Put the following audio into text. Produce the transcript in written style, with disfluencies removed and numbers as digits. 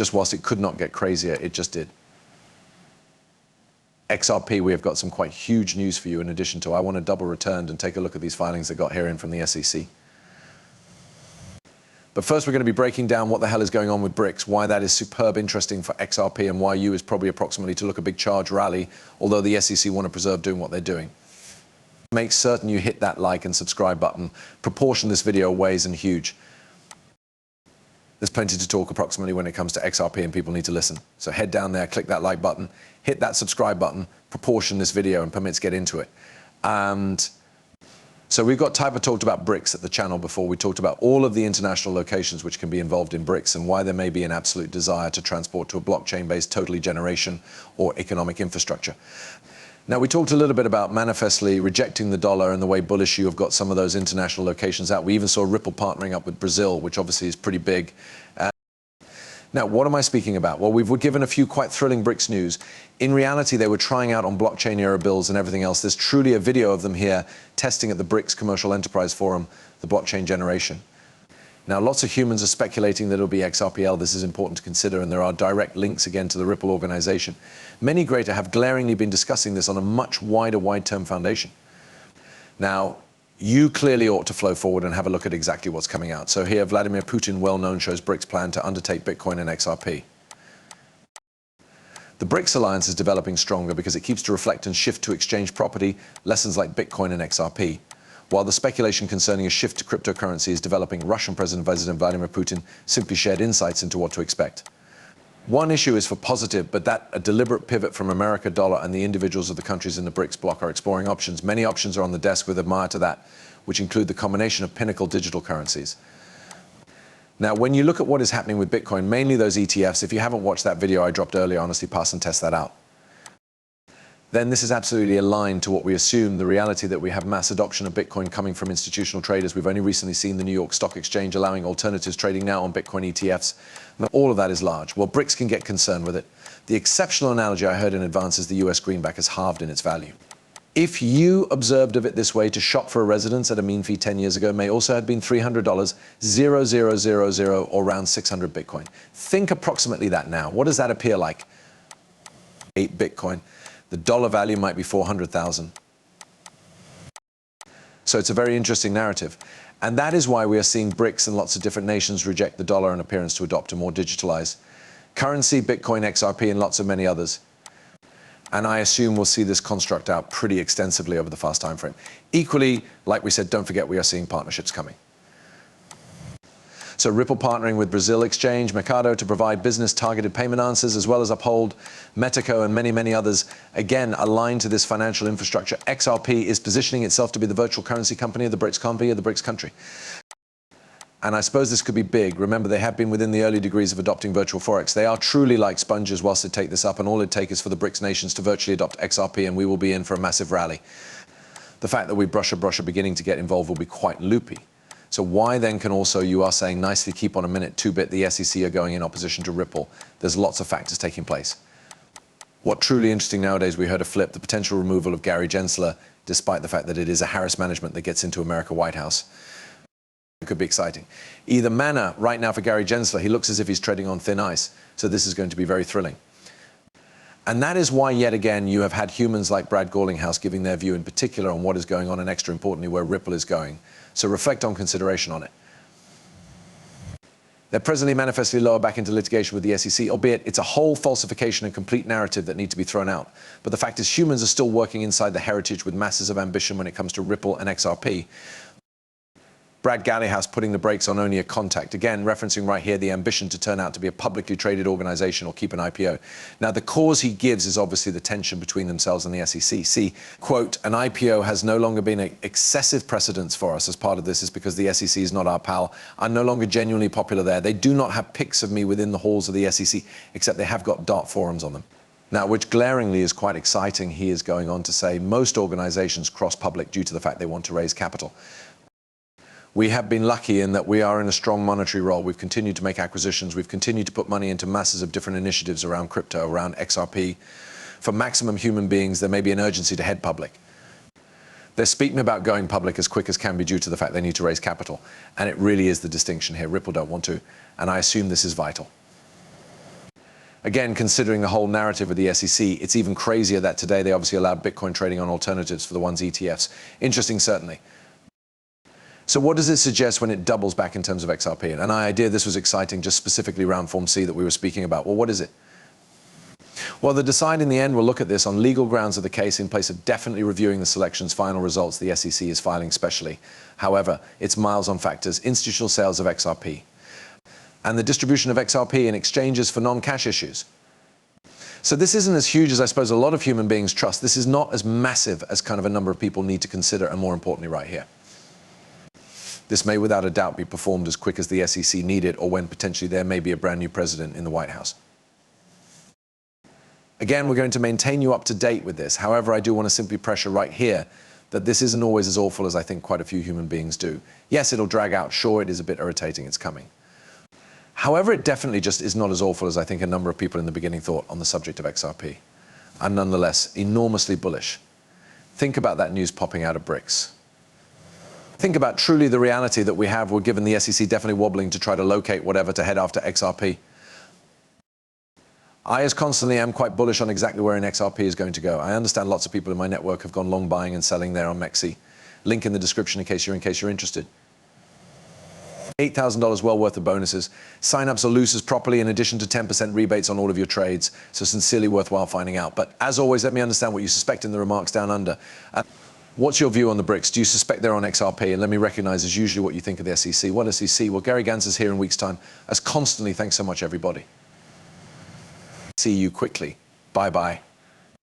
just whilst it could not get crazier, it just did. XRP, we have got some quite huge news for you in addition to I want to double returned and take a look at these filings that got here in from the SEC. But first we're going to be breaking down what the hell is going on with BRICS, why that is superb interesting for XRP, and why you is probably approximately to look a big charge rally, although the SEC want to preserve doing what they're doing. Make certain you hit that like and subscribe button. Proportion this video weighs and huge. There's plenty to talk approximately when it comes to XRP, and people need to listen. So head down there, click that like button, hit that subscribe button, proportion this video, and permits get into it. And so we've got Typer talked about BRICS at the channel before. We talked about all of the international locations which can be involved in BRICS and why there may be an absolute desire to transport to a blockchain-based totally generation or economic infrastructure. Now, we talked a little bit about manifestly rejecting the dollar and the way bullish you have got some of those international locations out. We even saw Ripple partnering up with Brazil, which obviously is pretty big. Now, what am I speaking about? Well, we've given a few quite thrilling BRICS news. In reality, they were trying out on blockchain era bills and everything else. There's truly a video of them here testing at the BRICS Commercial Enterprise Forum, the blockchain generation. Now, lots of humans are speculating that it'll be XRPL. This is important to consider, and there are direct links again to the Ripple organization. Many greater have glaringly been discussing this on a much wider, wide-term foundation. Now, you clearly ought to flow forward and have a look at exactly what's coming out. So here, Vladimir Putin, well known, shows BRICS plan to undertake Bitcoin and XRP. The BRICS alliance is developing stronger because it keeps to reflect and shift to exchange property, lessons like Bitcoin and XRP. While the speculation concerning a shift to cryptocurrency is developing, Russian President Vladimir Putin simply shared insights into what to expect. One issue is for positive, but that a deliberate pivot from America dollar, and the individuals of the countries in the BRICS bloc are exploring options. Many options are on the desk with admire to that, which include the combination of pinnacle digital currencies. Now, when you look at what is happening with Bitcoin, mainly those ETFs, if you haven't watched that video I dropped earlier, honestly, pass and test that out. Then this is absolutely aligned to what we assume, the reality that we have mass adoption of Bitcoin coming from institutional traders. We've only recently seen the New York Stock Exchange allowing alternatives trading now on Bitcoin ETFs. Now, all of that is large. Well, BRICS can get concerned with it. The exceptional analogy I heard in advance is the US greenback has halved in its value. If you observed of it this way, to shop for a residence at a mean fee 10 years ago may also have been $300, 0,000, or around 600 Bitcoin. Think approximately that now. What does that appear like? 8 Bitcoin. The dollar value might be 400,000. So it's a very interesting narrative. And that is why we are seeing BRICS and lots of different nations reject the dollar in appearance to adopt a more digitalized currency, Bitcoin, XRP, and lots of many others. And I assume we'll see this construct out pretty extensively over the fast time frame. Equally, like we said, don't forget we are seeing partnerships coming. So Ripple partnering with Brazil Exchange, Mercado to provide business-targeted payment answers, as well as Uphold, Metaco, and many, many others, again, aligned to this financial infrastructure. XRP is positioning itself to be the virtual currency company of the BRICS country. And I suppose this could be big. Remember, they have been within the early degrees of adopting virtual Forex. They are truly like sponges whilst they take this up, and all it takes is for the BRICS nations to virtually adopt XRP, and we will be in for a massive rally. The fact that we brush are beginning to get involved will be quite loopy. So why then can also, you are saying, nicely keep on a minute, 2-bit, the SEC are going in opposition to Ripple? There's lots of factors taking place. What truly interesting nowadays, we heard a flip, the potential removal of Gary Gensler, despite the fact that it is a Harris management that gets into America White House. It could be exciting. Either manner, right now for Gary Gensler, he looks as if he's treading on thin ice. So this is going to be very thrilling. And that is why, yet again, you have had humans like Brad Garlinghouse giving their view in particular on what is going on, and extra importantly, where Ripple is going. So reflect on consideration on it. They're presently manifestly lower back into litigation with the SEC, albeit it's a whole falsification and complete narrative that need to be thrown out. But the fact is, humans are still working inside the heritage with masses of ambition when it comes to Ripple and XRP. Brad Garlinghouse putting the brakes on only a contact. Again, referencing right here the ambition to turn out to be a publicly traded organization or keep an IPO. Now, the cause he gives is obviously the tension between themselves and the SEC. See, quote, an IPO has no longer been an excessive precedence for us as part of this is because the SEC is not our pal. I'm no longer genuinely popular there. They do not have pics of me within the halls of the SEC, except they have got dark forums on them. Now, which glaringly is quite exciting, he is going on to say most organizations cross public due to the fact they want to raise capital. We have been lucky in that we are in a strong monetary role. We've continued to make acquisitions. We've continued to put money into masses of different initiatives around crypto, around XRP. For maximum human beings, there may be an urgency to head public. They're speaking about going public as quick as can be due to the fact they need to raise capital. And it really is the distinction here. Ripple don't want to. And I assume this is vital. Again, considering the whole narrative of the SEC, it's even crazier that today they obviously allowed Bitcoin trading on alternatives for the ones ETFs. Interesting, certainly. So what does it suggest when it doubles back in terms of XRP? And I idea this was exciting, just specifically around Form C that we were speaking about. Well, what is it? Well, the decide in the end will look at this on legal grounds of the case in place of definitely reviewing the selection's final results the SEC is filing specially. However, it's miles on factors, institutional sales of XRP, and the distribution of XRP in exchanges for non-cash issues. So this isn't as huge as I suppose a lot of human beings trust. This is not as massive as kind of a number of people need to consider, and more importantly right here. This may without a doubt be performed as quick as the SEC need it, or when potentially there may be a brand new president in the White House. Again, we're going to maintain you up to date with this. However, I do want to simply pressure right here that this isn't always as awful as I think quite a few human beings do. Yes, it'll drag out. Sure, it is a bit irritating. It's coming. However, it definitely just is not as awful as I think a number of people in the beginning thought on the subject of XRP. I'm nonetheless enormously bullish. Think about that news popping out of BRICS. Think about truly the reality that we have. We're given the SEC definitely wobbling to try to locate whatever to head after XRP. I, as constantly, am quite bullish on exactly where an XRP is going to go. I understand lots of people in my network have gone long buying and selling there on MEXC. Link in the description in case you're interested. $8,000 well worth of bonuses. Sign-ups or losers properly in addition to 10% rebates on all of your trades. So sincerely worthwhile finding out. But as always, let me understand what you suspect in the remarks down under. What's your view on the BRICS? Do you suspect they're on XRP? And let me recognize as usually what you think of the SEC. What SEC? Well, Gary Gans is here in a week's time. As constantly, thanks so much, everybody. See you quickly. Bye-bye.